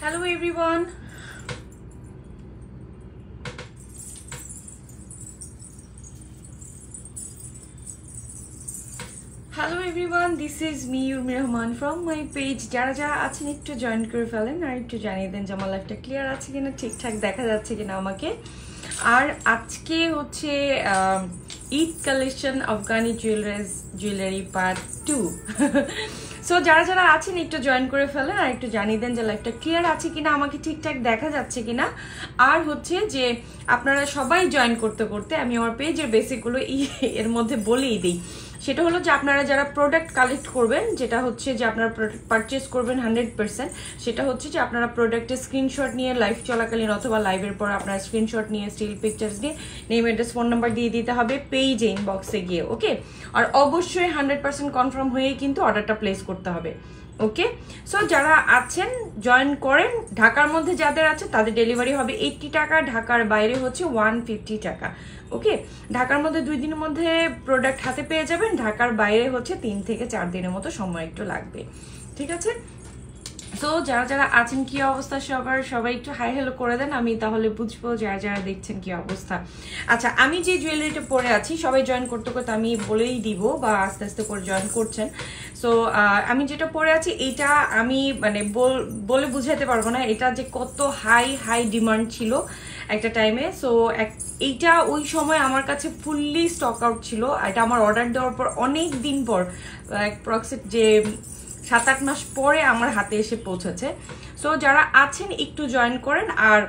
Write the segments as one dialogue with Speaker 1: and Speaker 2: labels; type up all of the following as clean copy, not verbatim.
Speaker 1: Hello everyone. Hello everyone, this is me Urmi Rahman from my page. যারা যারা আছেন একটু জয়েন করে ফেলেন আর একটু জানিয়ে দেন যে আমার লাইফটা ক্লিয়ার আছে কিনা, ঠিকঠাক দেখা যাচ্ছে কিনা আমাকে। আর আজকে হচ্ছে Eid collection Afghani jewellery part 2। So যারা যারা আছেন একটু জয়েন করে ফেলেন আর একটু জানিয়ে দেন যে লাইফটা ক্লিয়ার আছে কিনা, আমাকে ঠিকঠাক দেখা যাচ্ছে কিনা। আর হচ্ছে যে আপনারা সবাই জয়েন করতে করতে আমি আমার পেজের বেসিকগুলো এর মধ্যে বলেই দিই। সেটা হলো যে আপনারা যারা প্রোডাক্ট কালেক্ট করবেন, যেটা হচ্ছে যে আপনারা প্রোডাক্ট পারচেস করবেন 100%, সেটা হচ্ছে যে আপনারা প্রোডাক্টের স্ক্রিনশট নিয়ে লাইভ চলাকালীন অথবা লাইভের পর আপনারা স্ক্রিনশট নিয়ে স্টিল পিকচার্স নিয়ে নেম অ্যাড্রেস ফোন নাম্বার দিয়ে দিতে হবে পেজে ইনবক্সে গিয়ে। ওকে, আর অবশ্যই 100% কনফার্ম হয়েই কিন্তু অর্ডারটা প্লেস করতে হবে। ওকে, সো যারা আছেন জয়েন করেন। ঢাকার মধ্যে যাদের আছে তাদের ডেলিভারি হবে 80 টাকা, ঢাকার বাইরে হচ্ছে 150 টাকা। ওকে, ঢাকার মধ্যে 2 দিনের মধ্যে প্রোডাক্ট হাতে পেয়ে যাবেন, ঢাকার বাইরে হচ্ছে 3 থেকে 4 দিনের মতো সময় একটু লাগবে। ঠিক আছে, সো যারা যারা আছেন কি অবস্থা সবাই একটু হাই হ্যালো করে দেন, আমি তাহলে বুঝবো যারা যারা দেখছেন কি অবস্থা। আচ্ছা, আমি যে জুয়েলারিটা পরে আছি সবাই জয়েন করতে করতে আমি বলেই দিব বা আস্তে আস্তে করে জয়েন করছেন। সো আমি যেটা পরে আছি এইটা আমি মানে বলে বুঝাতে পারবো না এটা যে কত হাই ডিমান্ড ছিল একটা টাইমে। সো এইটা ওই সময় আমার কাছে ফুললি স্টক আউট ছিল। এটা আমার অর্ডার দেওয়ার পর অনেক দিন পর, অ্যাপ্রক্সিমেট যে 7-8 মাস পরে আমার হাতে এসে পৌঁছেছে। সো যারা আছেন একটু জয়েন করেন। আর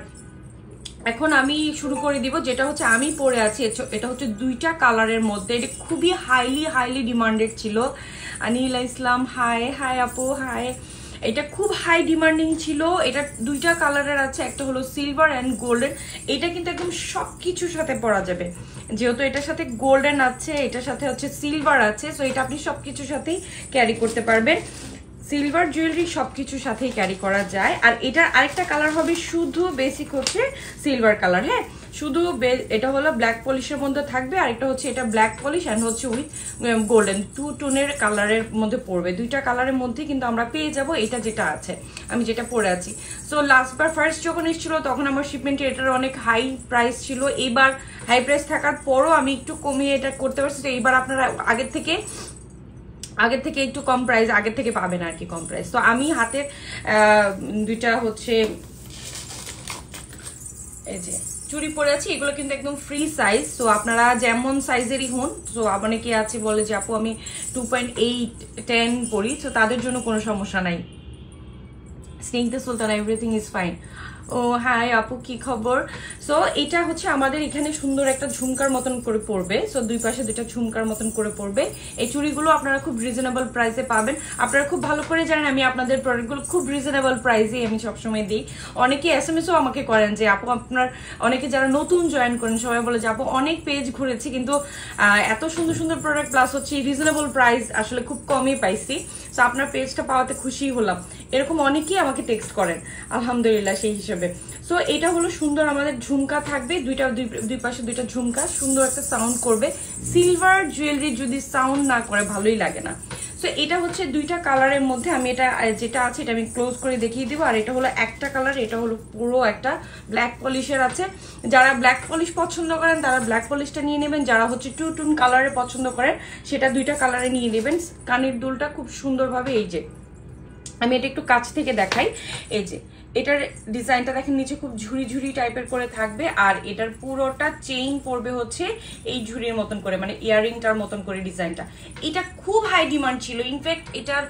Speaker 1: এখন আমি শুরু করে দিব যেটা হচ্ছে আমি পরে আছি। এটা হচ্ছে 2টা কালারের মধ্যে, এটা খুবই হাইলি ডিমান্ডেড ছিল। আনিলা ইসলাম হাই আপু হাই। এটা খুব হাই ডিমান্ডিং ছিল। এটা 2টা কালারের আছে, একটা হলো সিলভার অ্যান্ড গোল্ডেন। এটা কিন্তু একদম সবকিছুর সাথে পরা যাবে, যেহেতু এটার সাথে গোল্ডেন আছে, এটার সাথে হচ্ছে সিলভার আছে। সো এটা আপনি সবকিছুর সাথেই ক্যারি করতে পারবেন। সিলভার জুয়েলারি সবকিছুর সাথেই ক্যারি করা যায়। আর এটার আরেকটা কালার হবে শুধু বেসিক হচ্ছে সিলভার কালার। হ্যাঁ, শুধু এটা হলো ব্ল্যাক পলিশের মধ্যে থাকবে, আর একটা হচ্ছে এটা ব্ল্যাক পলিশ অ্যান্ড হচ্ছে উইথ গোল্ডেন 2 টোনের কালারের মধ্যে পড়বে। 2টা কালারের মধ্যে কিন্তু আমরা পেয়ে যাব এটা যেটা আছে, আমি যেটা পরে আছি। সো লাস্টবার ফার্স্ট যখন এসেছিল তখন আমার শিপমেন্টে এটার অনেক হাই প্রাইস ছিল। এইবার হাই প্রাইস থাকার পরও আমি একটু কমিয়ে এটা করতে পারছি। তো এইবার আপনারা আগের থেকে একটু কম প্রাইস আগের থেকে পাবেন আর কি, কম প্রাইস। তো আমি হাতের 2টা হচ্ছে এই যে চুড়ি পরে আছি, এগুলো কিন্তু একদম ফ্রি সাইজ। তো আপনারা যেমন সাইজেরই হন, তো অনেকে আছে বলে যে আপু আমি 2.8 10 পরি, তো তাদের জন্য কোনো সমস্যা নাই। স্নেকদা Sultana everything is fine. Oh hi আপু, কি খবর? সো এটা হচ্ছে আমাদের এখানে সুন্দর একটা ঝুমকার মতন করে পড়বে। সো 2 পাশে 2টা ঝুমকার মতন করে পড়বে। এই চুড়িগুলো আপনারা খুব রিজনেবল প্রাইসে পাবেন। আপনারা খুব ভালো করে জানেন আমি আপনাদের প্রোডাক্টগুলো খুব রিজনেবল প্রাইসে আমি সবসময় দিই। অনেকে SMS-ও আমাকে করেন যে আপু আপনার, অনেকে যারা নতুন জয়েন করেন সবাই বলে যে আপু অনেক পেজ ঘুরেছি কিন্তু এত সুন্দর সুন্দর প্রোডাক্ট প্লাস হচ্ছে রিজনেবল প্রাইস আসলে খুব কমই পাইছি। সো আপনার পেজটা পাওয়াতে খুশি হলাম। এরকম অনেকেই আমাকে টেক্সট করেন, আলহামদুলিল্লাহ সেই হিসেবে। সো এটা হলো সুন্দর আমাদের ঝুমকা থাকবে, দুই পাশে 2টা ঝুমকা, সুন্দর একটা সাউন্ড করবে। সিলভার জুয়েলারি যদি সাউন্ড না করে ভালোই লাগে না। সো এটা হচ্ছে 2টা কালারের মধ্যে, আমি এটা যেটা আছে এটা আমি ক্লোজ করে দেখিয়ে দিব। আর এটা হলো একটা কালার, এটা হলো পুরো একটা ব্ল্যাক পলিশের আছে। যারা ব্ল্যাক পলিশ পছন্দ করেন তারা ব্ল্যাক পলিশটা নিয়ে নেবেন, যারা হচ্ছে 2 টোন কালারে পছন্দ করেন সেটা 2টা কালারে নিয়ে নেবেন। কানের দুলটা খুব সুন্দরভাবে, এই যে আমি এটা একটু কাছ থেকে দেখাই, এই যে এটার ডিজাইনটা দেখেন নিচে খুব ঝুড়ি টাইপের করে থাকবে। আর এটার পুরোটা চেইন পড়বে হচ্ছে এই ঝুড়ির মতন করে, মানে ইয়াররিংটার মতন করে ডিজাইনটা। এটা খুব হাই ডিমান্ড ছিল। ইনফ্যাক্ট এটার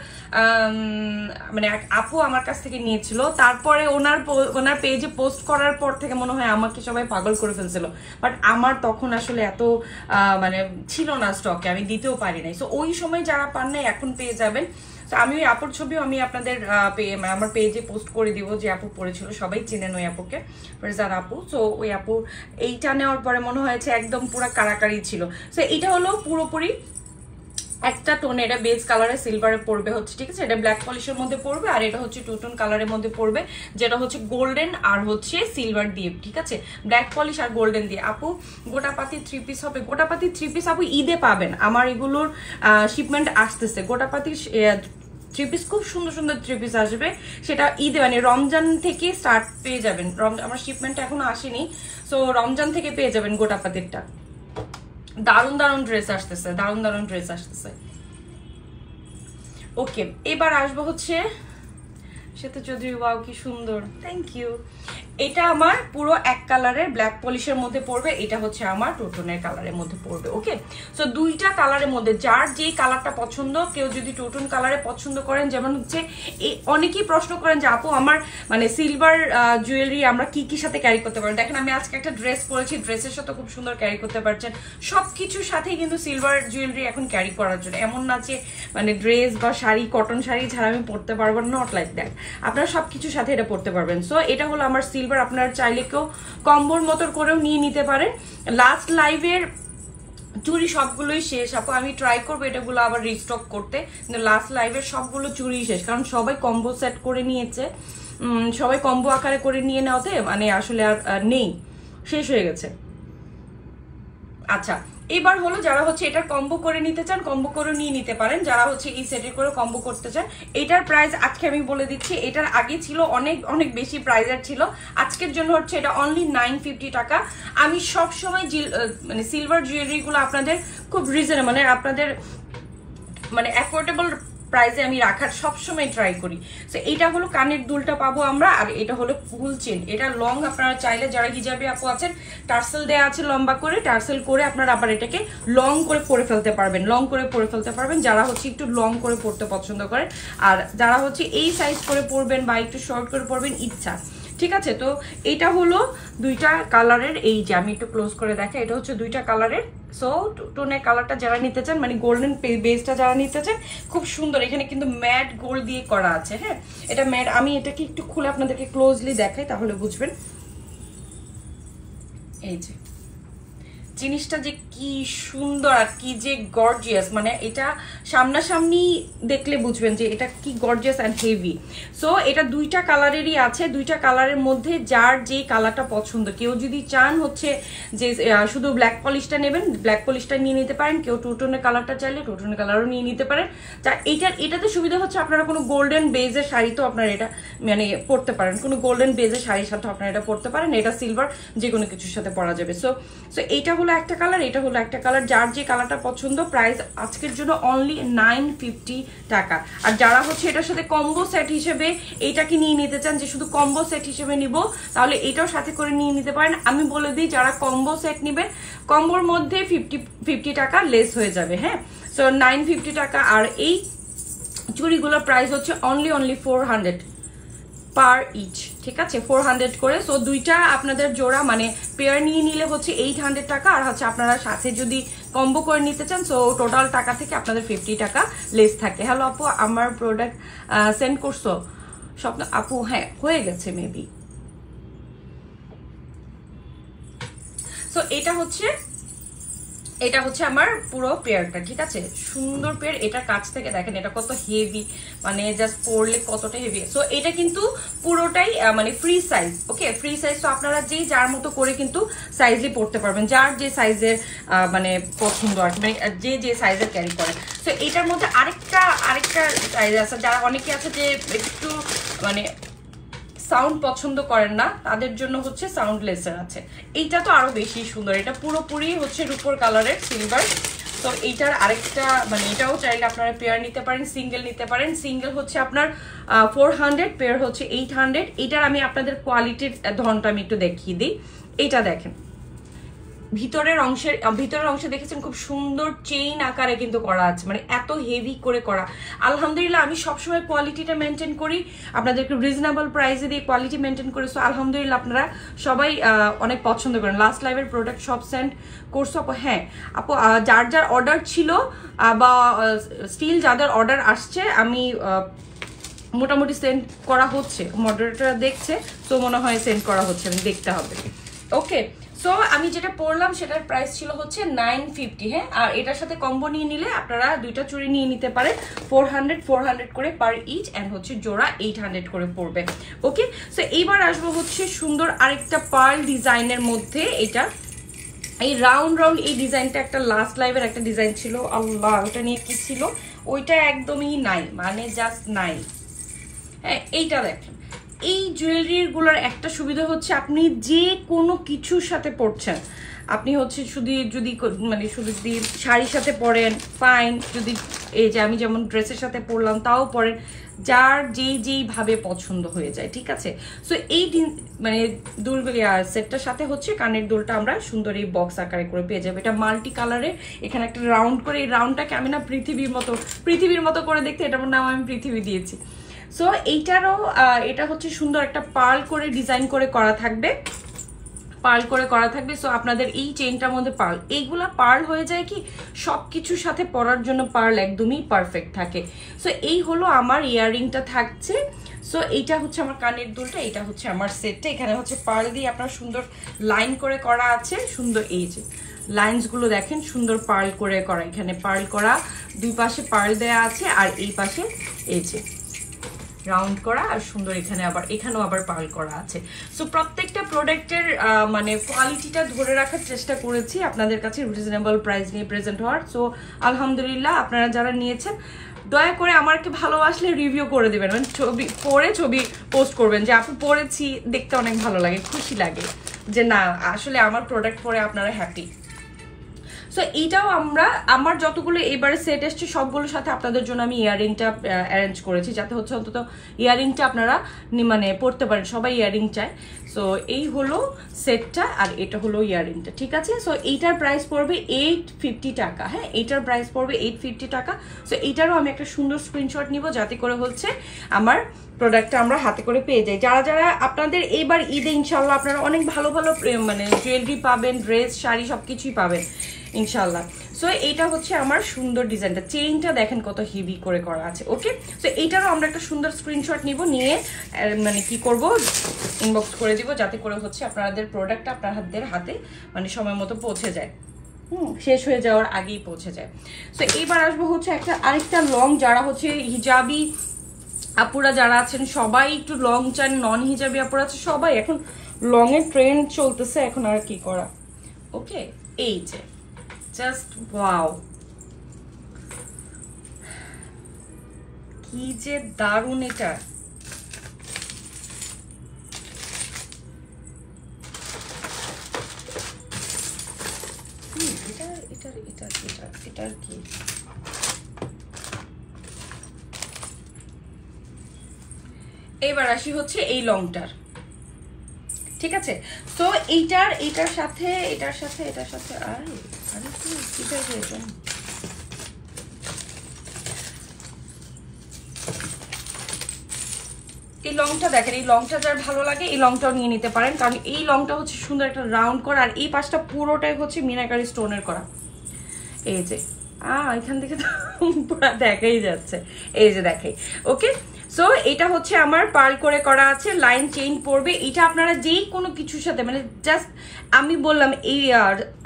Speaker 1: মানে আপু আমার কাছ থেকে নিয়েছিল, তারপরে ওনার পেজে পোস্ট করার পর থেকে মনে হয় আমাকে সবাই পাগল করে ফেলছিল। বাট আমার তখন আসলে এত মানে ছিল না স্টকে, আমি দিতেও পারি নাই। সো ওই সময় যারা পান নাই এখন পেয়ে যাবেন। তো আমি ওই আপুর ছবিও আমি আপনাদের আমার পেজে পোস্ট করে দিব, যে আপু পড়েছিল, সবাই চেনেন ওই আপুকে, ফেরজান আপু। সো ওই আপু এইটা নেওয়ার পরে মনে হয়েছে একদম পুরো কারাকারি ছিল। সো এটা হলো পুরোপুরি একটা টোনে, এটা বেজ কালারে সিলভারে পড়বে হচ্ছে, ঠিক আছে। এটা ব্ল্যাক পলিশের মধ্যে পড়বে, আর এটা হচ্ছে 2 টোন কালারের মধ্যে পড়বে, যেটা হচ্ছে গোল্ডেন আর হচ্ছে সিলভার দিয়ে, ঠিক আছে, ব্ল্যাক পলিশ আর গোল্ডেন দিয়ে। আপু গোটাপাতি 3 পিস হবে, গোটাপাতি 3 পিস আপু ঈদে পাবেন। আমার এগুলোর শিপমেন্ট আসতেছে, গোটাপাতি থ্রি পিস, খুব সুন্দর সুন্দর থ্রি পিস আসবে। সেটা ঈদে মানে রমজান থেকে স্টার্ট পেয়ে যাবেন। আমার শিপমেন্টটা এখনো আসেনি, সো রমজান থেকে পেয়ে যাবেন গোটা পাতিরটা। দারুণ দারুণ ড্রেস আসতেছে, দারুণ দারুণ ড্রেস আসতেছে। ওকে, এবার আসবো হচ্ছে সেটা চৌধুরী। ওয়াও কি সুন্দর, থ্যাংক ইউ। এটা আমার পুরো এক কালারের ব্ল্যাক পলিশের মধ্যে পড়বে, এটা হচ্ছে আমার টোটনের কালারের মধ্যে পড়বে। ওকে, সো দুইটা কালারের মধ্যে যার যেই কালারটা পছন্দ, কেউ যদি টোটন কালারে পছন্দ করেন, যেমন হচ্ছে এই অনেকেই প্রশ্ন করেন যে আপু আমার মানে সিলভার জুয়েলারি আমরা কি কি সাথে ক্যারি করতে পারেন। দেখেন আমি আজকে একটা ড্রেস পরেছি, ড্রেসের সাথে খুব সুন্দর ক্যারি করতে পারছেন। সবকিছুর সাথেই কিন্তু সিলভার জুয়েলারি এখন ক্যারি করার জন্য, এমন না যে মানে ড্রেস বা শাড়ি, কটন শাড়ি ছাড়া আমি পরতে পারবো, নট লাইক দ্যাট। আপনারা সবকিছুর সাথে এটা পরতে পারবেন। সো এটা হলো আমার সিলভার, আপনারা চাইলে কেউ কম্বোর মতো করেও নিয়ে নিতে পারেন। লাস্ট লাইভের চুড়ি সবগুলোই শেষ আপু, আমি ট্রাই করবো এটাগুলো আবার রিস্টক করতে, কিন্তু লাস্ট লাইভের সবগুলো চুড়ি শেষ, কারণ সবাই কম্বো সেট করে নিয়েছে, সবাই কম্বো আকারে করে নিয়ে নেওয়াতে মানে আসলে আর নেই, শেষ হয়ে গেছে। আচ্ছা, এবার হলো যারা হচ্ছে এটার কম্বো করে নিতে চান, কম্বো করে নিয়ে নিতে পারেন। যারা হচ্ছে এই সেটের করে কম্বো করতে চান, এটার প্রাইস আজকে আমি বলে দিচ্ছি, এটার আগে ছিল অনেক অনেক বেশি প্রাইসের ছিল, আজকের জন্য হচ্ছে এটা অনলি 950 টাকা। আমি সব সময় মানে সিলভার জুয়েলারি গুলো আপনাদের খুব রিজনেবল, মানে আপনাদের মানে অ্যাফোর্ডেবল প্রাইসে আমি রাখার সবসময় ট্রাই করি। তো এইটা হলো কানের দুলটা পাবো আমরা, আর এটা হলো ফুল চেন। এটা লং, আপনারা চাইলে যারা হিজাবি আপু আছেন, টার্সেল দেওয়া আছে লম্বা করে, টার্সেল করে আপনারা আবার এটাকে লং করে পরে ফেলতে পারবেন, লং করে পরে ফেলতে পারবেন যারা হচ্ছে একটু লং করে পরতে পছন্দ করেন। আর যারা হচ্ছে এই সাইজ করে পরবেন বা একটু শর্ট করে পরবেন ইচ্ছা, ঠিক আছে। তো এটা হলো দুইটা কালারের, এই যে আমি একটু ক্লোজ করে দেখাই, এটা হচ্ছে দুইটা কালারের। সো টোনের কালারটা যারা নিতে চান, মানে গোল্ডেন বেসটা যারা নিতে চান, খুব সুন্দর। এখানে কিন্তু ম্যাট গোল্ড দিয়ে করা আছে, হ্যাঁ এটা ম্যাট। আমি এটাকে একটু খুলে আপনাদেরকে ক্লোজলি দেখাই, তাহলে বুঝবেন। এই যে জিনিসটা যে কি সুন্দর আর কি যে গর্জিয়াস, মানে এটা সামনাসামনি দেখলে বুঝবেন যে এটা কি গর্জিয়াস অ্যান্ড হেভি। সো এটা দুইটা কালারেরই আছে, দুইটা কালারের মধ্যে যার যে কালারটা পছন্দ, কেউ যদি চান হচ্ছে যে শুধু ব্ল্যাক পলিশটা নেবেন, ব্ল্যাক পলিশটা নিয়ে নিতে পারেন, কেউ টুটোনের কালারটা চাইলে টুটোনের কালারও নিয়ে নিতে পারেন। তা এটাতে সুবিধা হচ্ছে আপনারা কোনো গোল্ডেন বেজের শাড়ি তো আপনারা এটা মানে পরতে পারেন, কোনো গোল্ডেন বেজের শাড়ির সাথে আপনারা এটা পরতে পারেন, এটা সিলভার যে কোনো কিছুর সাথে পরা যাবে। সো এইটা হলো একটা কালার, এটা হলো একটা কালার, যার যে কালারটা পছন্দ। প্রাইস আজকের জন্য অনলি 950 টাকা। আর যারা হচ্ছে এটার সাথে কম্বো সেট হিসেবে এইটাকে নিয়ে নিতে চান, যে শুধু কম্বো সেট হিসেবে নিব, তাহলে এটাও সাথে করে নিয়ে নিতে পারেন। আমি বলে দিই, যারা কম্বো সেট নেবেন, কম্বোর মধ্যে 50 টাকা লেস হয়ে যাবে, হ্যাঁ। সো 950 টাকা। আর এই চুড়িগুলোর প্রাইস হচ্ছে অনলি 400 পার ইচ, ঠিক আছে, 400 করে। সো দুইটা আপনাদের জোড়া মানে পেয়ার নিয়ে নিলে হচ্ছে 800 টাকা, আর হচ্ছে আপনারা সাথে যদি কম্বো করে নিতে চান, সো টোটাল টাকা থেকে আপনাদের 50 টাকা লেস থাকে। হ্যালো আপু, আমার প্রোডাক্ট সেন্ড করছো স্বপ্ন আপু? হ্যাঁ হয়ে গেছে মেবি। সো এটা হচ্ছে আমার পুরো পেয়ারটা, ঠিক আছে, সুন্দর পেয়ার। এটা কাছ থেকে দেখেন এটা কত হেভি, মানে জাস্ট পরলে কতটা হেভি। সো এটা কিন্তু পুরোটাই মানে ফ্রি সাইজ, ওকে, ফ্রি সাইজ। তো আপনারা যে যার মতো করে কিন্তু সাইজে পরতে পারবেন, যার যে সাইজের মানে পছন্দ আর মানে যে সাইজের ক্যারি করেন। তো এটার মধ্যে আরেকটা সাইজ আছে, যারা অনেকে আছে যে একটু মানে সাউন্ড পছন্দ করেন না, তাদের জন্য হচ্ছে সাউন্ডলেসের আছে। এইটা তো আরো বেশি সুন্দর, এটা পুরোপুরি হচ্ছে রূপোর কালারের সিলভার। তো এইটার আরেকটা মানে এটাও চাইলে আপনারা পেয়ার নিতে পারেন, সিঙ্গেল নিতে পারেন। সিঙ্গেল হচ্ছে আপনার 400, পেয়ার হচ্ছে 800। এইটার আমি আপনাদের কোয়ালিটির ধরনটা আমি একটু দেখিয়ে দিই। এইটা দেখেন, ভিতরের অংশে দেখেছেন খুব সুন্দর চেইন আকারে কিন্তু করা আছে, মানে এত হেভি করে করা। আলহামদুলিল্লাহ আমি সবসময় কোয়ালিটিটা মেনটেন করি, আপনাদেরকে রিজনেবল প্রাইসে দিয়ে কোয়ালিটি মেনটেন করি। সো আলহামদুলিল্লাহ আপনারা সবাই অনেক পছন্দ করেন। লাস্ট লাইভের প্রোডাক্ট সব সেন্ড করছো আপু? হ্যাঁ আপু, যার অর্ডার ছিল বা স্টিল যাদের অর্ডার আসছে, আমি মোটামুটি সেন্ড করা হচ্ছে, মডারেটর দেখছে, তো মনে হয় সেন্ড করা হচ্ছে, আমি দেখতে হবে। ওকে, সো আমি যেটা পরলাম সেটার প্রাইস ছিল হচ্ছে 950, হ্যাঁ। আর এটার সাথে কম্বো নিয়ে নিলে আপনারা দুইটা চুড়ি নিয়ে নিতে পারেন, 400 করে পার ইচ, অ্যান্ড হচ্ছে জোড়া 800 করে পড়বে। ওকে, সো এইবার আসবো হচ্ছে সুন্দর আরেকটা পার্ল ডিজাইনের মধ্যে। এটা এই রাউন্ড এই ডিজাইনটা একটা লাস্ট লাইভের একটা ডিজাইন ছিল, আল্লাহ ওটা নিয়ে কি ছিল, ওইটা একদমই নাই, মানে জাস্ট নাই। হ্যাঁ, এইটা দেখেন, এই জুয়েলারিগুলোর একটা সুবিধা হচ্ছে আপনি যে কোনো কিছুর সাথে পরছেন, আপনি হচ্ছে শুধু যদি মানে শুধু যদি শাড়ির সাথে পরেন ফাইন, যদি এই যে আমি যেমন ড্রেসের সাথে পরলাম তাও পরেন, যার যেইভাবে পছন্দ হয়ে যায়, ঠিক আছে। সো এই মানে সেটটার সাথে হচ্ছে কানের দুলটা আমরা সুন্দর এই বক্স আকারে করে পেয়ে যাবো। এটা মাল্টি কালারের, এখানে একটা রাউন্ড করে, এই রাউন্ডটাকে আমি না পৃথিবীর মতো করে দেখতে এটার নাম আমি পৃথিবী দিয়েছি। সো এইটারও এটা হচ্ছে সুন্দর একটা পার্ল করে ডিজাইন করে করা থাকবে, পার্ল করে করা থাকবে। সো আপনাদের এই চেইনটার মধ্যে পার্ল, এইগুলা পার্ল হয়ে যায় কি সব কিছুর সাথে পরার জন্য পার্ল একদমই পারফেক্ট থাকে। সো এই হলো আমার ইয়াররিংটা থাকছে। সো এইটা হচ্ছে আমার কানের দুলটা, এটা হচ্ছে আমার সেটটা। এখানে হচ্ছে পার্ল দিয়ে আপনার সুন্দর লাইন করে করা আছে, সুন্দর এই যে লাইনসগুলো দেখেন সুন্দর পার্ল করে করা, এখানে পার্ল করা, দুই পাশে পার্ল দেয়া আছে, আর এই পাশে এই যে রাউন্ড করা, আর সুন্দর এখানেও আবার পার্ল করা আছে। সো প্রত্যেকটা প্রোডাক্টের মানে কোয়ালিটিটা ধরে রাখার চেষ্টা করেছি আপনাদের কাছে রিজনেবল প্রাইস নিয়ে প্রেজেন্ট হওয়ার। সো আলহামদুলিল্লাহ আপনারা যারা নিয়েছেন দয়া করে আমাকে ভালোবাসলে রিভিউ করে দেবেন, মানে ছবি পোস্ট করবেন যে আপু পরেছি, দেখতে অনেক ভালো লাগে, খুশি লাগে যে না আসলে আমার প্রোডাক্ট পরে আপনারা হ্যাপি। সো এইটাও আমার যতগুলো এবারে সেট এসছে সবগুলোর সাথে আপনাদের জন্য আমি ইয়াররিংটা অ্যারেঞ্জ করেছি, যাতে হচ্ছে অন্তত ইয়াররিংটা আপনারা মানে পড়তে পারেন, সবাই ইয়াররিং চায়। সো এই হলো সেটটা, আর এটা হলো ইয়াররিংটা, ঠিক আছে। সো এইটার প্রাইস পড়বে 850 টাকা। হ্যাঁ, এইটার প্রাইস পড়বে 850 টাকা। সো এইটারও আমি একটা সুন্দর স্ক্রিনশট নিব, যাতে করে হচ্ছে আমার প্রোডাক্টটা আমরা হাতে করে পেয়ে যাই। যারা আপনাদের এইবার ঈদে ইনশাল্লাহ আপনারা অনেক ভালো মানে জুয়েলারি পাবেন, ড্রেস, শাড়ি সবকিছুই পাবেন ইনশাল্লাহ। সো এইটা হচ্ছে আমার সুন্দর ডিজাইনটা, চেইনটা দেখেন কত হেভি করে করা আছে। ওকে, সো এইটারও আমরা একটা সুন্দর স্ক্রিনশট নিব, নিয়ে মানে কি করব ইনবক্স করে দিব, যাতে করে হচ্ছে আপনাদের প্রোডাক্টটা আপনাদের হাতে মানে সময় মতো পৌঁছে যায়, শেষ হয়ে যাওয়ার আগেই পৌঁছে যায়। সো এইবার আসবো হচ্ছে আরেকটা লং, যারা হচ্ছে হিজাবি আপুরা যারা আছেন সবাই একটু লং চান, নন হিজাবি আপুরা আছে সবাই এখন লং এর ট্রেন্ড চলতেছে, এখন আর কি করা। ওকে, এই যে জাস্ট ওয়াও, কি যে দারুণ এটা। এটার কি এবার আসি হচ্ছে এই লংটার, ঠিক আছে। তো এটার সাথে এই লংটা দেখেন, এই লংটা যার ভালো লাগে এই লংটাও নিয়ে নিতে পারেন, কারণ এই লংটা হচ্ছে সুন্দর একটা রাউন্ড করা, আর এই পাশটা পুরোটাই হচ্ছে মিনাকারি স্টোনের করা। এই যে এখান থেকে তো পুরো দেখাই যাচ্ছে, এই যে দেখাই। ওকে, সো এটা হচ্ছে আমার পার্ল করে করা আছে, লাইন চেইন পড়বে। এটা আপনারা যেই কোনো কিছুর সাথে মানে জাস্ট আমি বললাম এই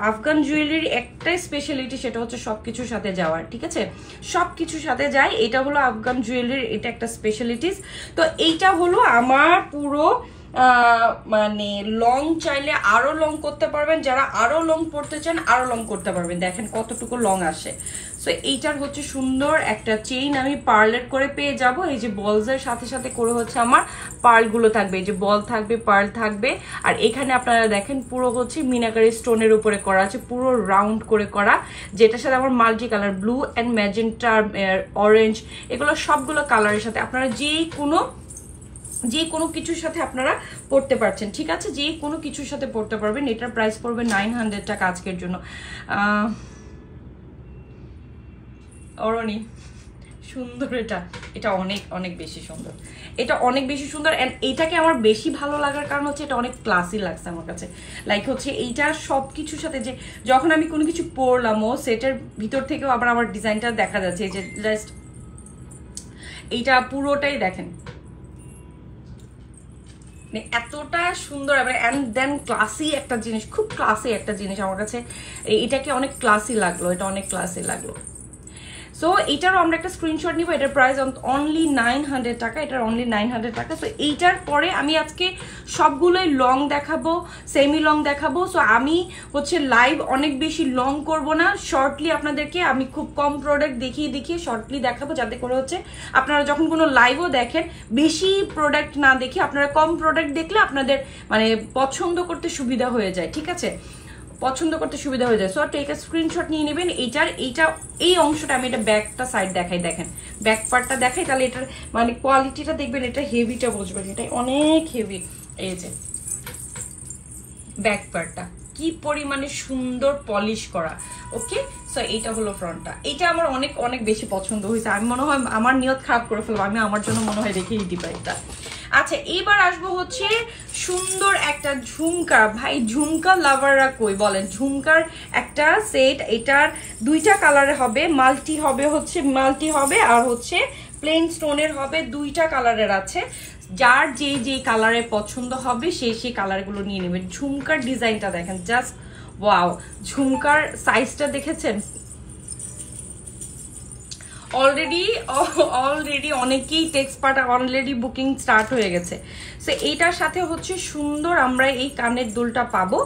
Speaker 1: আফগান জুয়েলারির একটাই স্পেশালিটি, সেটা হচ্ছে সবকিছুর সাথে যাওয়ার, ঠিক আছে, সবকিছুর সাথে যায়। এটা হলো আফগান জুয়েলারির এটা একটা স্পেশালিটিস। তো এইটা হলো আমার পুরো মানে লং চাইলে আরো লং করতে পারবেন, যারা আরো লং পড়তে চান আরো লং করতে পারবেন, দেখেন কতটুকু লং আসে। সো এইটার হচ্ছে সুন্দর একটা চেইন আমি পার্লের করে পেয়ে যাব, এই যে বলসের সাথে সাথে করে হচ্ছে আমার পার্লগুলো থাকবে, এই যে বল থাকবে, পার্ল থাকবে, আর এখানে আপনারা দেখেন পুরো হচ্ছে মিনাকারি স্টোনের উপরে করা আছে, পুরো রাউন্ড করে করা, যেটার সাথে আমার multi colour blue and magenta, orange, এগুলো সবগুলো কালারের সাথে আপনারা যে কোনো কিছুর সাথে আপনারা পড়তে পারছেন, ঠিক আছে, যে কোনো কিছুর সাথে পড়তে পারবেন। এটার প্রাইস পড়বে 900 টাকা আজকের জন্য। অরণি সুন্দর, এটা অনেক অনেক বেশি সুন্দর, এটা অনেক বেশি সুন্দর। অ্যান্ড এইটাকে আমার বেশি ভালো লাগার কারণ হচ্ছে এটা অনেক ক্লাসি লাগছে আমার কাছে, লাইক হচ্ছে এইটা সব কিছুর সাথে যে যখন আমি কোনো কিছু পরলামও সেটার ভিতর থেকেও আবার আমার ডিজাইনটা দেখা যাচ্ছে, এই যে জাস্ট এইটা পুরোটাই দেখেন এতটা সুন্দর, অ্যান্ড দেন ক্লাসি একটা জিনিস, খুব ক্লাসি একটা জিনিস আমার কাছে, এটাকে অনেক ক্লাসি লাগলো, এটা অনেক ক্লাসি লাগলো। সো সো এইটারও আমরা একটা স্ক্রিনশট নিব। এটার প্রাইস অনলি 900 টাকা, এটার অনলি 900 টাকা। সো এইটার পরে আমি আজকে সবগুলোই লং দেখাবো, সেমি লং দেখাবো। সো আমি হচ্ছে লাইভ অনেক বেশি লং করব না, শর্টলি আপনাদেরকে আমি খুব কম প্রোডাক্ট দেখিয়ে শর্টলি দেখাবো, যাতে করে হচ্ছে আপনারা যখন কোনো লাইভও দেখেন বেশি প্রোডাক্ট না দেখে আপনারা কম প্রোডাক্ট দেখলে আপনাদের মানে পছন্দ করতে সুবিধা হয়ে যায়, ঠিক আছে, পছন্দ করতে সুবিধা হয়ে যায়। সো টেক এ স্ক্রিনশট নিয়ে নেবেন। এইটা এই অংশটা আমি এটা ব্যাকটা সাইড দেখাই, দেখেন ব্যাক পার্টটা দেখাই, তাহলে এটার মানে কোয়ালিটিটা দেখবেন, এটা হেভিটা বুঝবেন, এটা অনেক হেভি। এই যে ব্যাক পার্টটা কি পরিমাণে সুন্দর পলিশ করা। ওকে, সো এইটা হলো ফ্রন্টটা। এটা আমার অনেক অনেক বেশি পছন্দ হয়েছে। আমি মনে হয় আমার নিয়ত খারাপ করে ফেলবো, আমি আমার জন্য মনে হয় রেখেই দিই এটা। আচ্ছা, এইবার আসবো হচ্ছে সুন্দর একটা ঝুমকা। ভাই ঝুমকা লাভাররা কই বলেন, ঝুমকার একটা সেট, এটার দুইটা কালারে হবে, মাল্টি হবে আর হচ্ছে প্লেন স্টোনের হবে, দুইটা কালারের আছে। যার যে কালারে পছন্দ হবে সেই কালারগুলো নিয়ে নেবেন। ঝুমকার ডিজাইনটা দেখেন, জাস্ট ওয়াও। ঝুমকার সাইজটা দেখেছেন? অলরেডি অনেকেই text part already booking start হয়ে গেছে। সো এইটার সাথে হচ্ছে সুন্দর আমরা এই কানের দুলটা পাবো,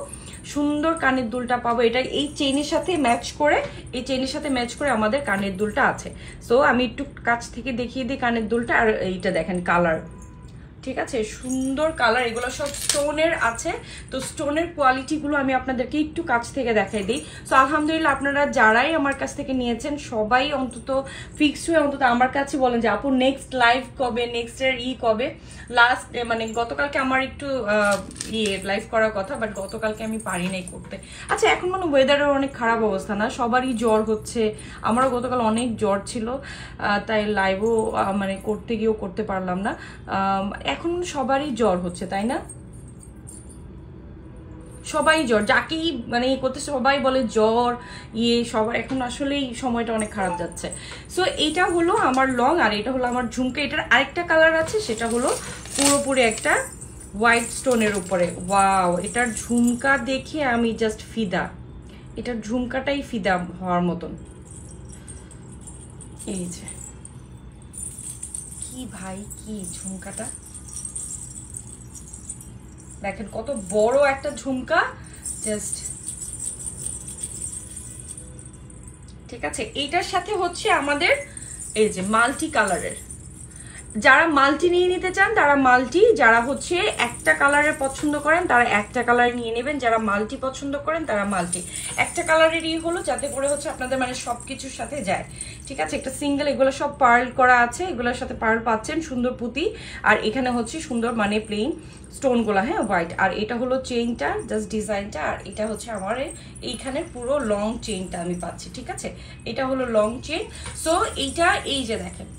Speaker 1: সুন্দর কানের দুলটা পাবো। এটা এই চেইনের সাথে ম্যাচ করে আমাদের কানের দুলটা আছে। সো আমি একটু কাছ থেকে দেখিয়ে দিই কানের দুলটা। আর এইটা দেখেন কালার, ঠিক আছে, সুন্দর কালার। এগুলো সব স্টোনের আছে, তো স্টোনের কোয়ালিটিগুলো আমি আপনাদেরকে একটু কাছ থেকে দেখাই দিই। সো আলহামদুলিল্লাহ আপনারা যারাই আমার কাছ থেকে নিয়েছেন সবাই অন্তত ফিক্সড হয়ে অন্তত আমার কাছে বলেন যে আপু নেক্সট লাইভ কবে, নেক্সট এর কবে। লাস্ট মানে গতকালকে আমার একটু লাইভ করার কথা, বাট গতকালকে আমি পারি নাই করতে। আচ্ছা, এখন মানে ওয়েদারের অনেক খারাপ অবস্থা না, সবারই জ্বর হচ্ছে, আমারও গতকাল অনেক জ্বর ছিল, তাই লাইভও মানে করতে গিয়েও করতে পারলাম না। এখন সবারই জ্বর হচ্ছে, তাই না? সবাই জ্বর, যাকেই মানে করতে সবাই বলে জ্বর সবার এখন আসলেই সময়টা অনেক খারাপ যাচ্ছে। সো এইটা হলো আমার লং, আর এটা হলো আমার ঝুমকা। এটার আরেকটা কালার আছে, সেটা হলো পুরোপুরি একটা হোয়াইট স্টোনের উপরে। ওয়াও, এটার ঝুমকা দেখে আমি জাস্ট ফিদা, এটার ঝুমকাটাই ফিদা হওয়ার মতন। এই যে কি ভাই, কি ঝুমকাটা দেখেন, কত বড় একটা ঝুমকা, জাস্ট ঠিক আছে। এইটার সাথে হচ্ছে আমাদের এই যে মাল্টি কালারের, যারা মাল্টি নিয়ে নিতে চান তারা মাল্টি, যারা হচ্ছে একটা কালারের পছন্দ করেন তারা একটা কালার নিয়ে নেবেন, যারা মাল্টি পছন্দ করেন তারা মাল্টি। একটা কালারেরই হলো যাতে করে হচ্ছে আপনাদের মানে সবকিছুর সাথে যায়, ঠিক আছে। একটা সিঙ্গেল, এগুলো সব পার্ল করা আছে, এগুলোর সাথে পার্ল পাচ্ছেন, সুন্দর পুঁতি, আর এখানে হচ্ছে সুন্দর মানে প্লেন স্টোনগুলো, হ্যাঁ হোয়াইট। আর এটা হলো চেইনটা, জাস্ট ডিজাইনটা, আর এটা হচ্ছে আমার এইখানে পুরো লং চেইনটা আমি পাচ্ছি, ঠিক আছে। এটা হলো লং চেইন। সো এইটা এই যে দেখেন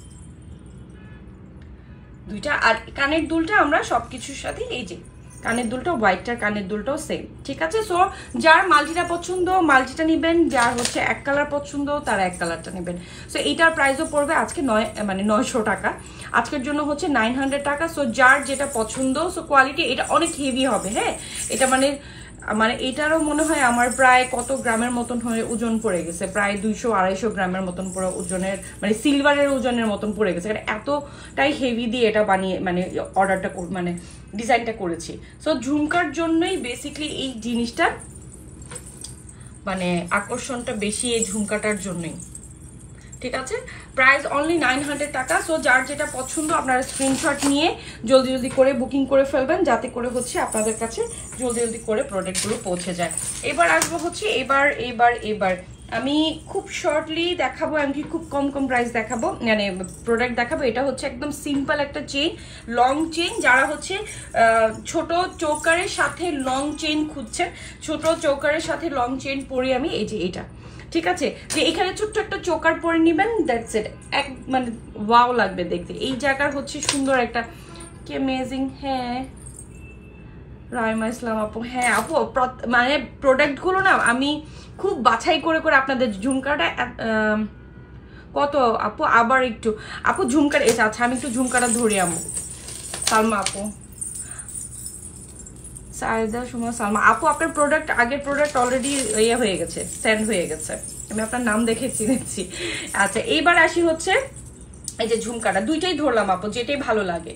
Speaker 1: দুইটা, আর কানের দুলটা আমরা সবকিছুর সাথে, এই যে কানের দুলটা হোয়াইটটার কানের দুলটাও সেম, ঠিক আছে। সো যার মাল্টিটা পছন্দ মাল্টিটা নেবেন, যার হচ্ছে এক কালার পছন্দ তারা এক কালারটা নেবেন। সো এইটার প্রাইসও পড়বে আজকে 900 টাকা, আজকের জন্য হচ্ছে 900 টাকা। সো যার যেটা পছন্দ, সো কোয়ালিটি এটা অনেক হেভি হবে, হ্যাঁ। এটা মানে এটারও মনে হয় আমার প্রায় কত গ্রামের মতন হয়ে ওজন পড়ে গেছে, প্রায় 200-250 গ্রামের মতন পুরো ওজনের, মানে সিলভারের ওজনের মতন পড়ে গেছে, এতটাই হেভি দিয়ে এটা বানিয়ে মানে অর্ডারটা মানে ডিজাইনটা করেছি। সো ঝুমকার জন্যই বেসিক্যালি এই জিনিসটা মানে আকর্ষণটা বেশি এই ঝুমকাটার জন্যই, ঠিক আছে। প্রাইস অনলি 900 টাকা। সো যার যেটা পছন্দ আপনারা স্ক্রিনশট নিয়ে জলদি করে বুকিং করে ফেলবেন, যাতে করে হচ্ছে আপনাদের কাছে জলদি করে প্রোডাক্টগুলো পৌঁছে যায়। এবার আসবো হচ্ছে এবার আমি খুব শর্টলি দেখাবো, এমনকি খুব কম প্রাইস দেখাবো, মানে প্রোডাক্ট দেখাবো। এটা হচ্ছে একদম সিম্পল একটা চেইন, লং চেইন। যারা হচ্ছে ছোট চৌকারের সাথে লং চেইন খুঁজছেন, ছোট চৌকারের সাথে লং চেইন পরি আমি, এই যে এটা, ঠিক আছে, যে এখানে ছোট্ট একটা চোকার পরে নিবেন, দ্যাটস ইট। এক মানে ওয়াও লাগবে দেখতে। এই জায়গার হচ্ছে সুন্দর একটা কি অ্যামেজিং। হ্যাঁ রাইমা ইসলাম আপু, হ্যাঁ আপু মানে প্রোডাক্টগুলো না আমি খুব বাছাই করে আপনাদের ঝুমকাটা কত আপু, আবার একটু আপু ঝুমকার এটা, আচ্ছা আমি একটু ঝুমকাটা ধরে আমু। সালমা আপু, সালমা আপু, আপনার প্রোডাক্ট আগের প্রোডাক্ট অলরেডি ইয়ে হয়ে গেছে, সেন্ড হয়ে গেছে। আমি আপনার নাম দেখে চিনেছি। আচ্ছা এইবার আসি হচ্ছে এই যে ঝুমকাটা, দুইটাই ধরলাম আপু, যেটাই ভালো লাগে,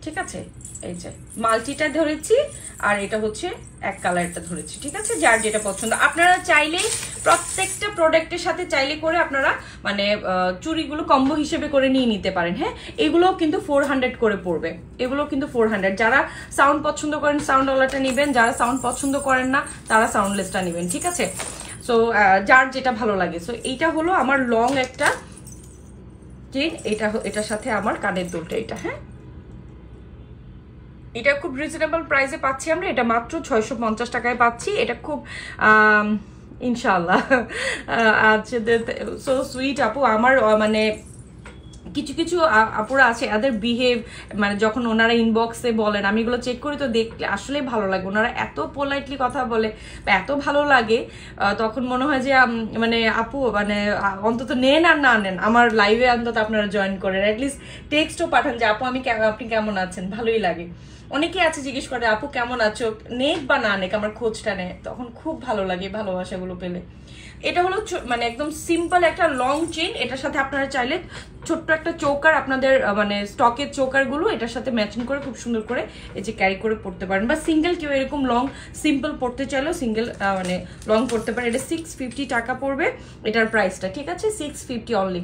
Speaker 1: ঠিক আছে। এই যে মাল্টিটা ধরেছি আর এটা হচ্ছে এক কালারটা ধরেছি, ঠিক আছে, যার যেটা পছন্দ। আপনারা চাইলে প্রত্যেকটা প্রোডাক্টের সাথে চাইলে করে আপনারা মানে চুড়িগুলো কম্বো হিসেবে করে নিয়ে নিতে পারেন। হ্যাঁ, এগুলো কিন্তু 400 করে পড়বে, এগুলো কিন্তু 400। যারা সাউন্ড পছন্দ করেন সাউন্ড ওয়ালাটা নেবেন, যারা সাউন্ড পছন্দ করেন না তারা সাউন্ডলেসটা নেবেন, ঠিক আছে। সো যার যেটা ভালো লাগে। সো এইটা হলো আমার লং একটা চেইন, এটার সাথে আমার কানের দুলটা এটা। হ্যাঁ, এটা খুব রিজনেবল প্রাইসে পাচ্ছি আমরা, এটা মাত্র 650 টাকায় পাচ্ছি। এটা খুব ইনশাআল্লাহ আচ্ছা, সো সুইট আপু। আমার মানে কিছু কিছু আপুরা আছে, এদের বিহেভ মানে যখন ওনারা ইনবক্সে বলেন, আমি এগুলো চেক করি, তো দেখলে আসলে ভালো লাগে। ওনারা এত পোলাইটলি কথা বলে, এত ভালো লাগে, তখন মনে হয় যে মানে আপু মানে অন্তত নেন আর না নেন, আমার লাইভে অন্তত আপনারা জয়েন করেন, অ্যাটলিস্ট টেক্সটও পাঠান যে আপু আপনি কেমন আছেন, ভালোই লাগে। অনেকেই আছে জিজ্ঞেস করে আপু কেমন আছো, নেক বা না নেক আমার খোঁজটা নেয়, তখন খুব ভালো লাগে ভালোবাসাগুলো পেলে। এটা হলো মানে একদম সিম্পল একটা লং চেইন, এটার সাথে আপনারা চাইলে ছোট্ট একটা চৌকার, আপনাদের মানে স্টকের চৌকারগুলো এটার সাথে ম্যাচিং করে খুব সুন্দর করে এই যে ক্যারি করে পড়তে পারেন, বা সিঙ্গেল কেউ এরকম লং সিম্পল পড়তে চাইলেও সিঙ্গেল মানে লং পড়তে পারে। এটা 650 টাকা পড়বে এটার প্রাইসটা, ঠিক আছে, 650 অনলি।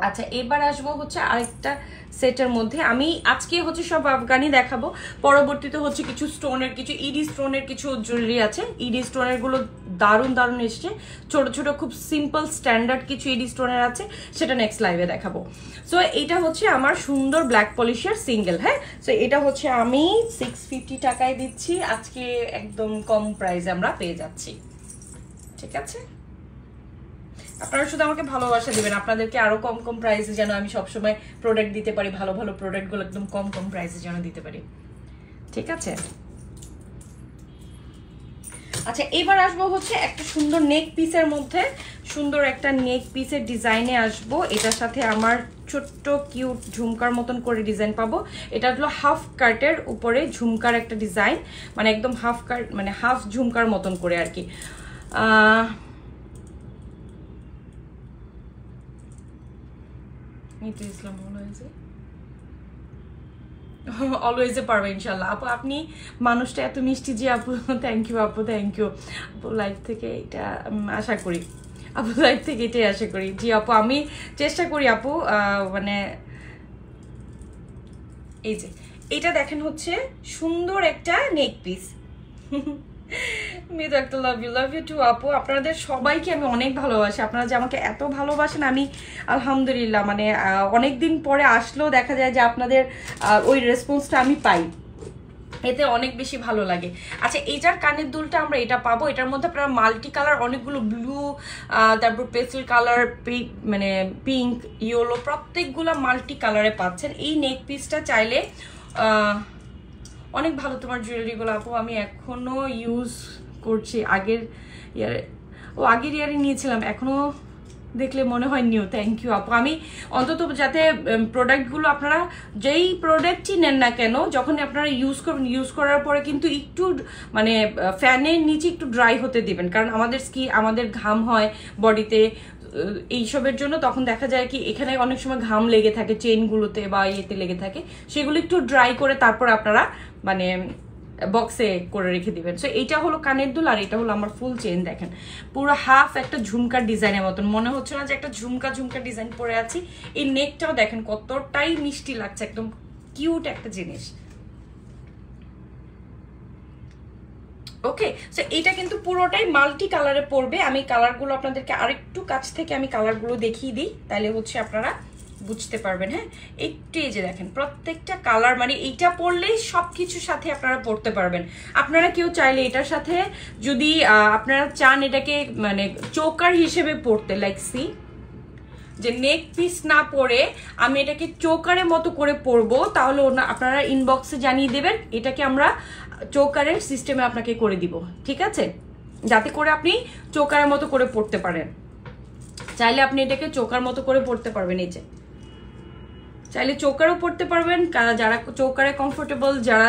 Speaker 1: আচ্ছা এবার আসবো হচ্ছে আরেকটা সেটের মধ্যে। আমি আজকে হচ্ছে সব আফগানি দেখাবো, পরবর্তীতে হচ্ছে কিছু স্টোনের, কিছু ইডি স্টোনের কিছু জুয়েলারি আছে। ইডি স্টোনের গুলো দারুণ দারুণ এসছে, ছোট ছোট খুব সিম্পল স্ট্যান্ডার্ড কিছু ইডি স্টোনের আছে, সেটা নেক্সট লাইভে দেখাবো। সো এটা হচ্ছে আমার সুন্দর ব্ল্যাক পলিশের সিঙ্গেল। হ্যাঁ, সো এটা হচ্ছে আমি 650 টাকায় দিচ্ছি আজকে, একদম কম প্রাইসে আমরা পেয়ে যাচ্ছি, ঠিক আছে। আপনারা শুধু আমাকে ভালোবাসা দিবেন, আপনাদেরকে আরো কম কম প্রাইসে যেন আমি সবসময় প্রোডাক্ট দিতে পারি, ভালো ভালো প্রোডাক্টগুলো একদম কম কম প্রাইসে যেন দিতে পারি, ঠিক আছে। আচ্ছা এবার আসবো হচ্ছে একটা সুন্দর নেক পিসের মধ্যে, সুন্দর একটা নেক পিসের ডিজাইনে আসবো। এটার সাথে আমার ছোট্ট কিউট ঝুমকার মতন করে ডিজাইন পাবো। এটা হলো হাফ কাটের উপরে ঝুমকার একটা ডিজাইন, মানে একদম হাফ কাট মানে হাফ ঝুমকার মতন করে আর কি। ইসলাম অলওয়েজে পারবে ইনশাল্লাহ আপু। আপনি মানুষটা এত মিষ্টি যে আপু, থ্যাংক ইউ আপু, থ্যাংক ইউ আপু। লাইফ থেকে এটা আশা করি আপু, লাইফ থেকে এটাই আশা করি। জি আপু, আমি চেষ্টা করি আপু। মানে এই যে এটা দেখেন হচ্ছে সুন্দর একটা নেক পিস। মিদু একটা লাভ ইউ টু আপু। আপনাদের সবাইকে আমি অনেক ভালোবাসি, আপনারা যে আমাকে এত ভালোবাসেন, আমি আলহামদুলিল্লাহ মানে অনেকদিন পরে আসলেও দেখা যায় যে আপনাদের ওই রেসপন্সটা আমি পাই, এতে অনেক বেশি ভালো লাগে। আচ্ছা এইটার কানের দুলটা আমরা এটা পাবো, এটার মধ্যে আপনারা মাল্টি কালার অনেকগুলো ব্লু, তারপর পেস্টেল কালার, মানে পিঙ্ক, ইয়েলো, প্রত্যেকগুলো মাল্টি কালারে পাচ্ছেন। এই নেক পিসটা চাইলে অনেক ভালো তোমার জুয়েলারিগুলো আপু, আমি এখনো ইউজ করছি। আগের ইয়ারে নিয়েছিলাম, এখনো দেখলে মনে হয় নিউ। থ্যাংক ইউ আপু। আমি অন্তত যাতে প্রোডাক্টগুলো আপনারা যেই প্রোডাক্টই নেন না কেন, যখন আপনারা ইউজ করবেন, ইউজ করার পরে কিন্তু একটু মানে ফ্যানের নিচে একটু ড্রাই হতে দিবেন, কারণ আমাদের ঘাম হয় বডিতে এইসবের জন্য, তখন দেখা যায় কি এখানে অনেক সময় ঘাম লেগে থাকে চেইনগুলোতে বা ইয়েতে লেগে থাকে, সেগুলো একটু ড্রাই করে তারপর আপনারা মানে বক্সে করে রেখে দিবেন। সো এইটা হলো কানের দুল, আর এটা হলো আমার ফুল চেইন। দেখেন পুরো হাফ একটা ঝুমকার ডিজাইনের মতন, মনে হচ্ছে না যে একটা ঝুমকা ডিজাইন পরে আছি। এই নেকটাও দেখেন কতটাই মিষ্টি লাগছে, একদম কিউট একটা জিনিস। ওকে, সো এটা কিন্তু পুরোটাই মাল্টি কালারে পড়বে। আমি কালারগুলো আপনাদেরকে আরেকটু কাছ থেকে আমি কালারগুলো দেখিয়ে দিই, তাহলে হচ্ছে আপনারা বুঝতে পারবেন। হ্যাঁ, একটু এই যে দেখেন প্রত্যেকটা কালার, মানে এইটা পরলেই সবকিছুর সাথে আপনারা পড়তে পারবেন। আপনারা কেউ চাইলে এটার সাথে যদি আপনারা চান এটাকে মানে চোকার হিসেবে পড়তে, লাইক সি যে নেক পিস না পরে আমি এটাকে চোকারের মতো করে পরবো, তাহলে আপনারা ইনবক্সে জানিয়ে দেবেন, এটাকে আমরা চোকারের সিস্টেমে আপনাকে করে দিব, ঠিক আছে, যাতে করে আপনি চোকারের মতো করে পড়তে পারেন। চাইলে আপনি এটাকে চোকার মতো করে পড়তে পারবেন। এই যে চাইলে চোকারও পরতে পারবেন, যারা চোকারে কমফোর্টেবল, যারা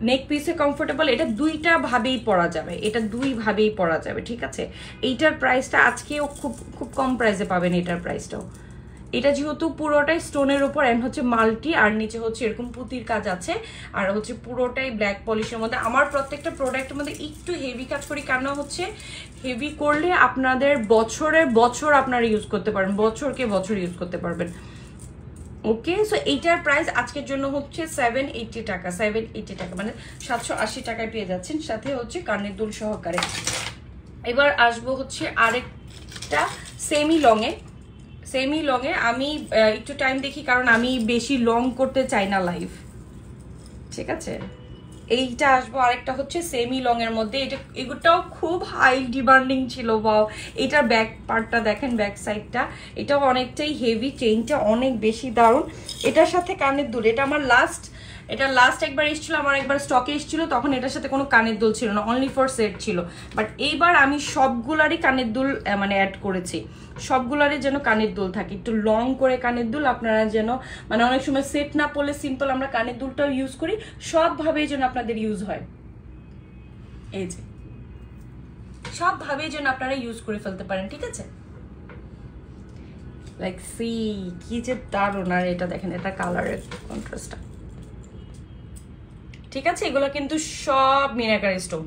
Speaker 1: নেক পিসে কমফোর্টেবল, এটা দুইটা ভাবেই পরা যাবে, এটা দুই ভাবেই পরা যাবে, ঠিক আছে। এইটার প্রাইসটা আজকেও খুব খুব কম প্রাইসে পাবেন এটার প্রাইসটাও। এটা যেহেতু পুরোটাই স্টোনের উপর এন্ড হচ্ছে মাল্টি, আর নিচে হচ্ছে এরকম পুঁতির কাজ আছে, আর হচ্ছে পুরোটাই ব্ল্যাক পলিশের মধ্যে। আমার প্রত্যেকটা প্রোডাক্টের মধ্যে একটু হেভি কাজ করি, কেন হচ্ছে হেভি করলে আপনাদের বছরের বছর আপনারা ইউজ করতে পারবেন, বছরকে বছর ইউজ করতে পারবেন। ওকে, সো এইটার প্রাইস আজকের জন্য হচ্ছে 780 টাকা, 780 টাকা মানে 780 টাকায় পেয়ে যাচ্ছেন, সাথে হচ্ছে কানের দুল সহকারে। এবার আসবো হচ্ছে আরেকটা সেমি লংয়ে। আমি একটু টাইম দেখি, কারণ আমি বেশি লং করতে চাই না লাইভ, ঠিক আছে। এইটা আসবো আরেকটা হচ্ছে সেমি লং এর মধ্যে, এগুলোটাও খুব হাই ডিমান্ডিং ছিল। বাও, এটার ব্যাক পার্টটা দেখেন, ব্যাক সাইডটা এটাও অনেকটাই হেভি, চেইনটা অনেক বেশি দারুণ। এটার সাথে কানের দুল, এটা আমার লাস্ট একবার এসেছিল, আমার একবার স্টকে এসেছিল, তখন এটার সাথে কোনো কানের দুল ছিল না, অনলি ফর সেট ছিল। বাট এইবার আমি সবগুলারই কানের দুল মানে অ্যাড করেছি, সবগুলারই যেন কানের দুল থাকে, একটু লং করে কানের দুল, আপনারা যেন মানে অনেক সময় সেট না পড়লে সিম্পল আমরা কানের দুলটাও ইউজ করি, সবভাবেই যেন আপনাদের ইউজ হয়। এই যে সবভাবেই যেন আপনারা ইউজ করে ফেলতে পারেন, ঠিক আছে। লাইক সি কি যে দারুণ। আর এটা দেখেন, এটা কালারের কন্ট্রাস্টটা, ঠিক আছে। এগুলো কিন্তু সব মিনাকারি স্টোন,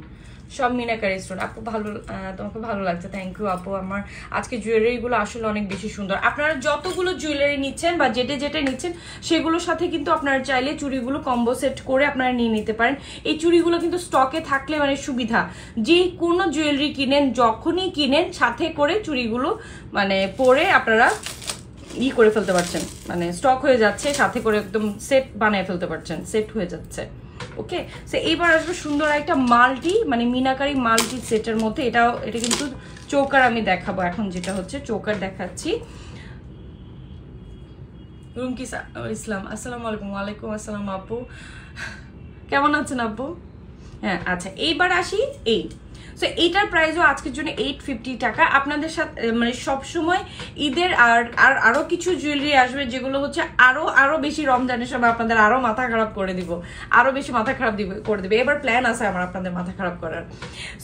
Speaker 1: সব মিনাকারি স্টোন। আপু ভালো, তোমাকে ভালো লাগছে, থ্যাংক ইউ আপু। আমার আজকে জুয়েলারিগুলো আসলে অনেক বেশি সুন্দর। আপনারা যতগুলো জুয়েলারি নিচ্ছেন বা যেটা নিচ্ছেন সেগুলোর সাথে কিন্তু আপনারা চাইলে চুড়িগুলো কম্বো সেট করে আপনারা নিয়ে নিতে পারেন। এই চুড়িগুলো কিন্তু স্টকে থাকলে মানে সুবিধা, যে কোনো জুয়েলারি কিনেন, যখনই কিনেন সাথে করে চুড়িগুলো মানে পরে আপনারা করে ফেলতে পারছেন, মানে স্টক হয়ে যাচ্ছে, সাথে করে একদম সেট বানিয়ে ফেলতে পারছেন, সেট হয়ে যাচ্ছে। ওকে, সো এইবার আসবে সুন্দর একটা মাল্টি মানে মিনাকারি মাল্টি সেটের মধ্যে। এটা কিন্তু চোকার আমি দেখাবো এখন, যেটা হচ্ছে চোকার দেখাচ্ছি। রুমকি ইসলাম, আসসালামু আলাইকুম। ওয়ালাইকুম আসসালাম আপু, কেমন আছেন আপু? হ্যাঁ, আচ্ছা এইবার আসি এই। সো এইটার প্রাইসও আজকের জন্য 850 টাকা। আপনাদের সাথে মানে সবসময় ঈদের আরো কিছু জুয়েলারি আসবে, যেগুলো হচ্ছে আরো বেশি রমজানের সময় আপনাদের আরো মাথা খারাপ করে দিব, আরো বেশি মাথা খারাপ করে দিবে। এবার প্ল্যান আছে আমার আপনাদের মাথা খারাপ করার।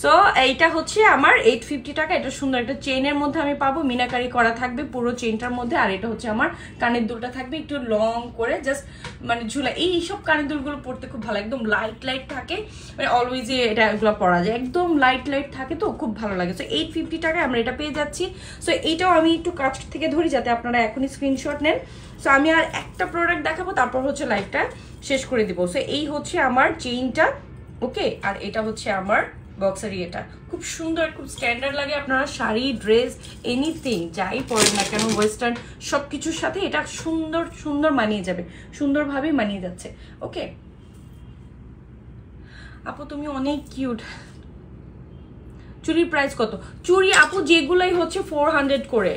Speaker 1: সো এইটা হচ্ছে আমার 850 টাকা। এটা সুন্দর একটা চেইনের মধ্যে আমি পাবো, মিনাকারি করা থাকবে পুরো চেইনটার মধ্যে। আর এটা হচ্ছে আমার কানের দুলটা থাকবে একটু লং করে, জাস্ট মানে ঝুলা। এইসব কানের দুলগুলো পড়তে খুব ভালো, একদম লাইট থাকে, মানে অলওয়েজ এটা এগুলো পরা যায়, একদম লাইট থাকে, তো খুব ভালো লাগে। সো 850 টাকায় আমরা এটা পেয়ে যাচ্ছি। সো এইটাও আমি একটু কাছ থেকে ধরি যাতে আপনারা এখনই স্ক্রিনশট নেন। সো আমি আর একটা প্রোডাক্ট দেখাবো, তারপর হচ্ছে লাইভটা শেষ করে দিব। সো এই হচ্ছে আমার চেইনটা, ওকে। আর এটা হচ্ছে আমার বক্সারি, এটা খুব সুন্দর, খুব স্ট্যান্ডার্ড লাগে। আপনারা শাড়ি, ড্রেস, এনিথিং যাই পরেন না কেন, ওয়েস্টার্ন সব কিছুর সাথে এটা সুন্দর মানিয়ে যাবে, সুন্দরভাবে মানিয়ে যাচ্ছে। ওকে আপু, তুমি অনেক কিউট। চুড়ির প্রাইস কত? চুড়ি আপু যেগুলাই হচ্ছে 400 করে,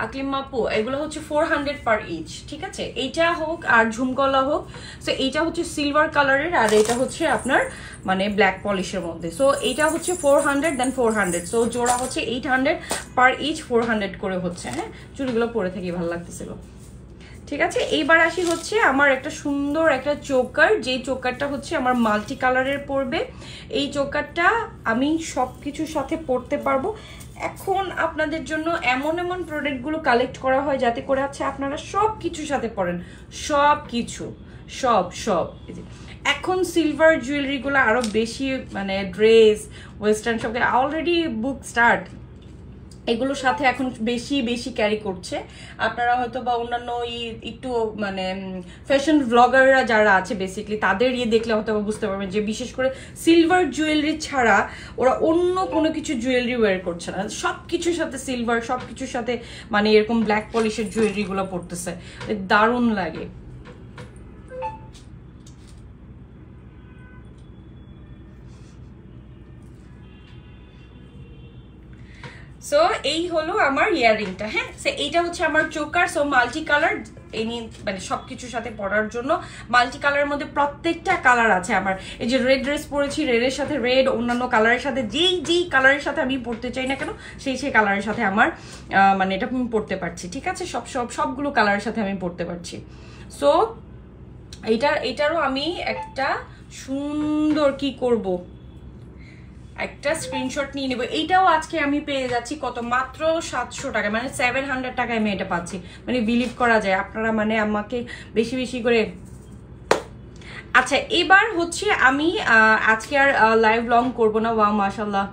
Speaker 1: আকলিম আপু এগুলো হচ্ছে 400 পার ইচ, ঠিক আছে। এইটা হোক আর ঝুমকলা হোক। সো এইটা হচ্ছে সিলভার কালারের, আর এটা হচ্ছে আপনার মানে ব্ল্যাক পলিশের মধ্যে। সো এইটা হচ্ছে 400 দেন 400, সো জোড়া হচ্ছে 800 পার ইচ, 400 করে হচ্ছে। হ্যাঁ, চুড়িগুলো পরে থাকি ভালো লাগতেছিল, ঠিক আছে। এইবার আসি হচ্ছে আমার একটা সুন্দর একটা চোকার, যে চোকারটা হচ্ছে আমার মাল্টি কালারের পড়বে। এই চোকারটা আমি সব কিছুর সাথে পরতে পারবো। এখন আপনাদের জন্য এমন প্রোডাক্টগুলো কালেক্ট করা হয় যাতে করে আছে আপনারা সব কিছুর সাথে পরেন, সব কিছু সব। এখন সিলভার জুয়েলারিগুলো আরো বেশি মানে ড্রেস, ওয়েস্টার্ন সব অলরেডি বুক স্টার্ট, এগুলোর সাথে এখন বেশি ক্যারি করছে। আপনারা হয়তো বা অন্যান্য একটু মানে ফ্যাশন ব্লগাররা যারা আছে বেসিকলি তাদের দেখলে হয়তো বুঝতে পারবেন যে বিশেষ করে সিলভার জুয়েলারি ছাড়া ওরা অন্য কোনো কিছু জুয়েলারি ওয়্যার করছে না, সবকিছুর সাথে সিলভার, সবকিছুর সাথে মানে এরকম ব্ল্যাক পলিশের জুয়েলারিগুলো পরতেছে, দারুণ লাগে। সো এই হলো আমার ইয়াররিংটা। হ্যাঁ, সো এইটা হচ্ছে আমার choker. So multi colour, any মানে সব কিছুর সাথে পরার জন্য। মাল্টি কালারের মধ্যে প্রত্যেকটা কালার আছে আমার। এই যে রেড ড্রেস পরেছি, রেডের সাথে রেড, অন্যান্য কালারের সাথে যেই কালারের সাথে আমি পরতে চাই না কেন সেই কালারের সাথে আমার মানে এটা আমি পরতে পারছি, ঠিক আছে? সবগুলো কালারের সাথে আমি পরতে পারছি। সো এইটারও আমি একটা সুন্দর কি করব, একটা স্ক্রিনশট নিয়ে নেব। এইটাও আজকে আমি পেয়ে যাচ্ছি কত, মাত্র 700 টাকা, মানে 700 টাকায় আমি এটা পাচ্ছি। মানে বিলিভ করা যায়। আপনারা মানে আমাকে বেশি বেশি করে। আচ্ছা, এবার হচ্ছে আমি আজকে আর লাইভ লং করবো না। ওয়াও মাশাল্লাহ,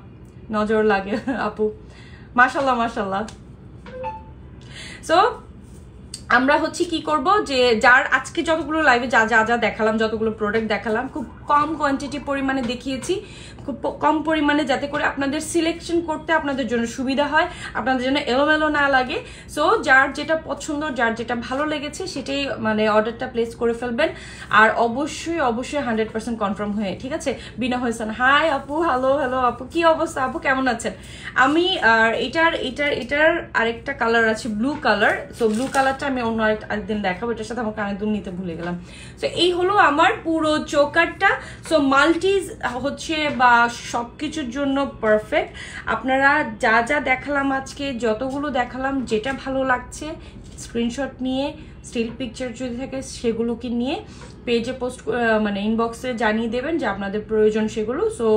Speaker 1: নজর লাগে আপু, মাশাল্লাহ মাশাল্লাহ। সো আমরা হচ্ছে কি করব, যে যার আজকে যতগুলো লাইভে যা যা যা দেখালাম, যতগুলো প্রোডাক্ট দেখালাম, খুব কম কোয়ান্টিটি পরিমাণে দেখিয়েছি, খুব কম পরিমাণে, যাতে করে আপনাদের সিলেকশন করতে আপনাদের জন্য সুবিধা হয়, আপনাদের জন্য এলোমেলো না লাগে। সো যার যেটা পছন্দ, যার যেটা ভালো লেগেছে সেটাই মানে অর্ডারটা প্লেস করে ফেলবেন। আর অবশ্যই 100% কনফার্ম হয়ে, ঠিক আছে? বিনা হোসেন, হাই আপু, হ্যালো আপু, কি অবস্থা আপু, কেমন আছেন? আমি এটার আরেকটা কালার আছে, ব্লু কালার। সো ব্লু কালারটা আমি অন্য আরেকদিন দেখাবো, এটার সাথে আমার কানের দুল নিতে ভুলে গেলাম। সো এই হলো আমার পুরো চোকারটা। সো মাল্টিজ হচ্ছে বা সবকিছুর জন্য পারফেক্ট। আপনারা যা যা দেখালাম আজকে, যতগুলো দেখালাম, যেটা ভালো লাগছে স্ক্রিনশট নিয়ে, স্টিল পিকচার যদি থাকে সেগুলোকে নিয়ে পেজে পোস্ট মানে ইনবক্সে জানিয়ে দেবেন যে আপনাদের প্রয়োজন সেগুলো। সো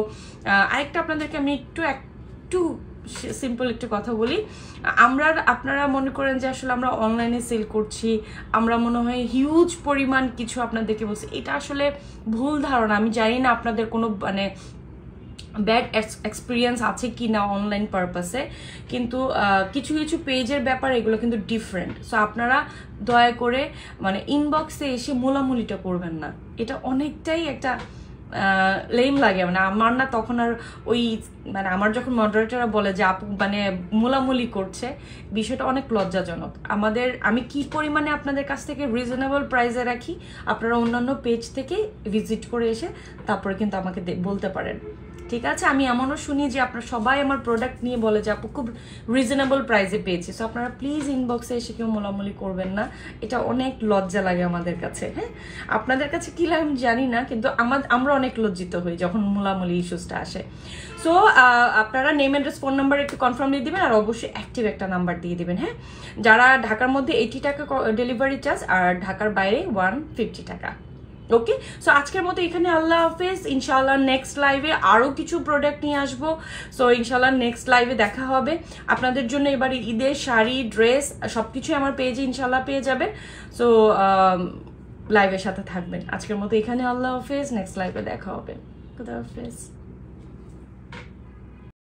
Speaker 1: আরেকটা আপনাদেরকে আমি একটু সিম্পল একটু কথা বলি। আপনারা মনে করেন যে আসলে আমরা অনলাইনে সেল করছি, আমরা মনে হয় হিউজ পরিমাণ কিছু আপনাদেরকে বলছি। এটা আসলে ভুল ধারণা। আমি জানি না আপনাদের কোনো মানে ব্যাড এক্সপিরিয়েন্স আছে কি না অনলাইন পারপাসে, কিন্তু কিছু কিছু পেজের ব্যাপার এগুলো কিন্তু ডিফারেন্ট। সো আপনারা দয়া করে মানে ইনবক্সে এসে মোলামুলিটা করবেন না। এটা অনেকটাই একটা লেম লাগে। মানে আমার না তখন আর ওই মানে আমার যখন মডারেটররা বলে যে আপু মানে মোলামুলি করছে, বিষয়টা অনেক লজ্জাজনক। আমি কি পরিমাণে আপনাদের কাছ থেকে রিজনেবল প্রাইসে রাখি, আপনারা অন্যান্য পেজ থেকে ভিজিট করে এসে তারপরে কিন্তু আমাকে বলতে পারেন, ঠিক আছে? আমি এমনও শুনি যে আপনারা সবাই আমার প্রোডাক্ট নিয়ে বলে যে আপু খুব রিজনেবল প্রাইসে পেয়েছি। সো আপনারা প্লিজ ইনবক্সে এসে কেউ মোলামুলি করবেন না, এটা অনেক লজ্জা লাগে আমাদের কাছে। হ্যাঁ, আপনাদের কাছে কি লাগে আমি জানি না, কিন্তু আমরা অনেক লজ্জিত হই যখন মোলামুলি ইস্যুসটা আসে। সো আপনারা নেম অ্যাড্রেস ফোন নাম্বার একটু কনফার্ম দিয়ে দিবেন, আর অবশ্যই অ্যাক্টিভ একটা নাম্বার দিয়ে দিবেন। হ্যাঁ, যারা ঢাকার মধ্যে 80 টাকা ডেলিভারি চার্জ, আর ঢাকার বাইরে 150 টাকা। ওকে, সো আজকের মতো এখানে আল্লাহ হাফেজ। ইনশাআল্লাহ নেক্সট লাইভে আরও কিছু প্রোডাক্ট নিয়ে আসবো। সো ইনশাআল্লাহ নেক্সট লাইভে দেখা হবে। আপনাদের জন্য এবারে ঈদের শাড়ি, ড্রেস সবকিছুই আমার পেজে ইনশাআল্লাহ পেয়ে যাবেন। সো লাইভের সাথে থাকবেন। আজকের মতো এখানে আল্লাহ হাফেজ, নেক্সট লাইভে দেখা হবে। খুদা হাফেজ।